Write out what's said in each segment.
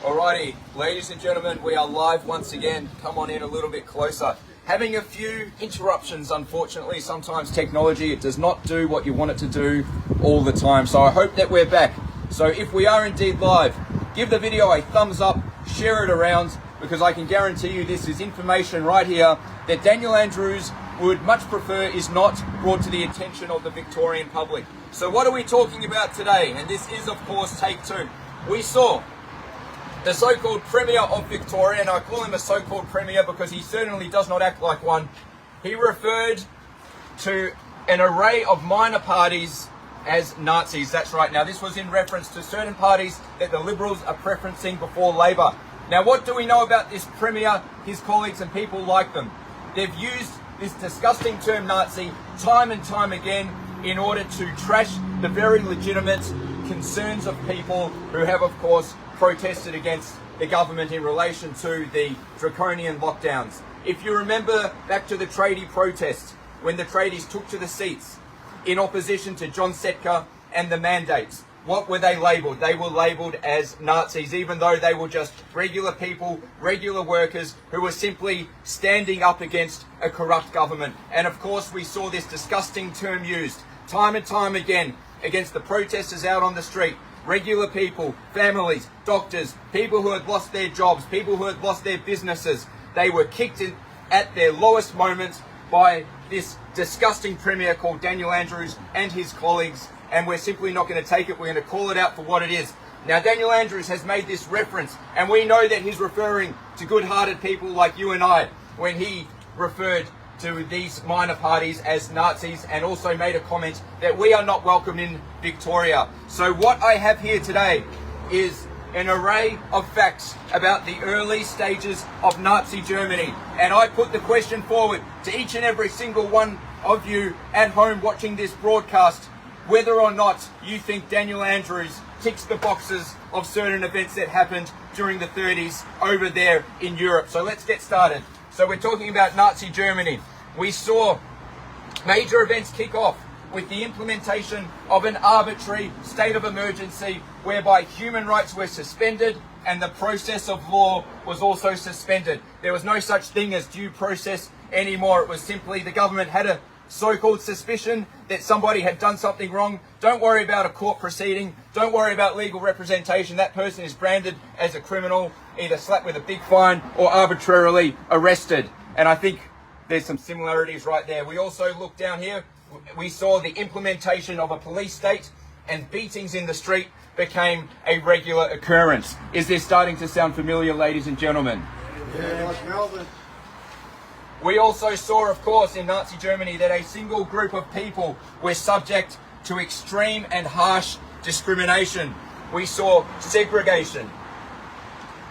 Alrighty, ladies and gentlemen, we are live once again. Come on in a little bit closer. Having a few interruptions, unfortunately. Sometimes technology, it does not do what you want it to do all the time. So I hope that we're back. So if we are indeed live, give the video a thumbs up, share it around, because I can guarantee you this is information right here that Daniel Andrews would much prefer is not brought to the attention of the Victorian public. So what are we talking about today? And this is, of course, take two. We saw the so-called Premier of Victoria, and I call him a so-called Premier because he certainly does not act like one. He referred to an array of minor parties as Nazis. That's right. Now, this was in reference to certain parties that the Liberals are preferencing before Labor. Now, what do we know about this Premier, his colleagues and people like them? They've used this disgusting term Nazi time and time again in order to trash the very legitimate concerns of people who have, of course, protested against the government in relation to the draconian lockdowns. If you remember back to the tradie protests, when the tradies took to the seats in opposition to John Setka and the mandates, what were they labelled? They were labelled as Nazis, even though they were just regular people, regular workers who were simply standing up against a corrupt government. And of course, we saw this disgusting term used time and time again against the protesters out on the street. Regular people, families, doctors, people who had lost their jobs, people who had lost their businesses. They were kicked in at their lowest moments by this disgusting Premier called Daniel Andrews and his colleagues, and we're simply not going to take it. We're going to call it out for what it is. Now, Daniel Andrews has made this reference, and we know that he's referring to good-hearted people like you and I when he referred to these minor parties as Nazis, and also made a comment that we are not welcome in Victoria. So what I have here today is an array of facts about the early stages of Nazi Germany, and I put the question forward to each and every single one of you at home watching this broadcast, whether or not you think Daniel Andrews ticks the boxes of certain events that happened during the 30s over there in Europe. So let's get started. So we're talking about Nazi Germany. We saw major events kick off with the implementation of an arbitrary state of emergency whereby human rights were suspended and the process of law was also suspended. There was no such thing as due process anymore. It was simply the government had a so-called suspicion that somebody had done something wrong. Don't worry about a court proceeding. Don't worry about legal representation. That person is branded as a criminal, either slapped with a big fine or arbitrarily arrested. And I think there's some similarities right there. We also looked down here. We saw the implementation of a police state, and beatings in the street became a regular occurrence. Is this starting to sound familiar, ladies and gentlemen? Yeah, like Melbourne. We also saw, of course, in Nazi Germany that a single group of people were subject to extreme and harsh discrimination. We saw segregation,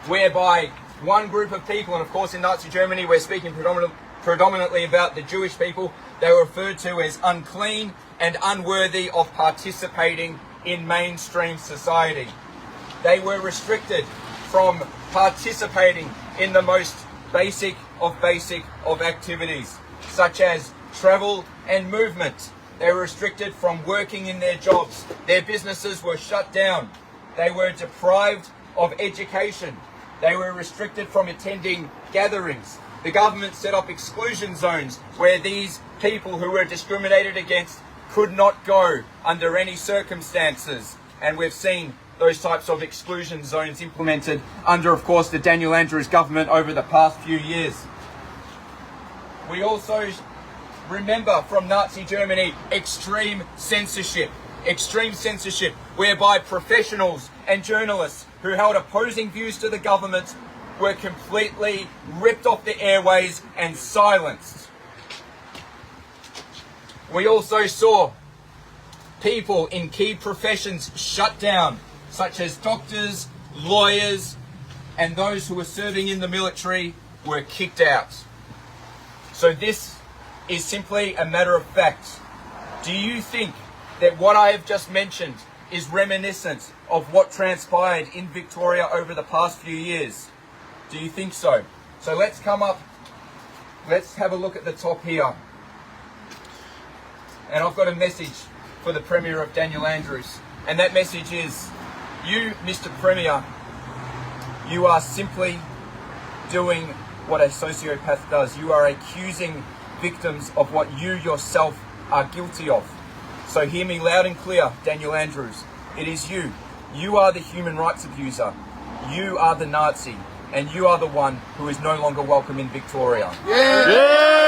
whereby one group of people, and of course in Nazi Germany we're speaking predominantly about the Jewish people, they were referred to as unclean and unworthy of participating in mainstream society. They were restricted from participating in the most basic of activities, such as travel and movement. They were restricted from working in their jobs. Their businesses were shut down. They were deprived of education. They were restricted from attending gatherings. The government set up exclusion zones where these people who were discriminated against could not go under any circumstances. And we've seen those types of exclusion zones implemented under, of course, the Daniel Andrews government over the past few years. We also remember from Nazi Germany extreme censorship, whereby professionals and journalists who held opposing views to the government were completely ripped off the airways and silenced. We also saw people in key professions shut down, such as doctors, lawyers, and those who were serving in the military were kicked out. So this is simply a matter of fact. Do you think that what I have just mentioned is reminiscent of what transpired in Victoria over the past few years? Do you think so? So let's come up, let's have a look at the top here. And I've got a message for the Premier of Daniel Andrews. And that message is, you, Mr. Premier, You are simply doing what a sociopath does. You are accusing victims of what you yourself are guilty of. So hear me loud and clear, Daniel Andrews. It is you. You are the human rights abuser. You are the Nazi. And you are the one who is no longer welcome in Victoria. Yeah.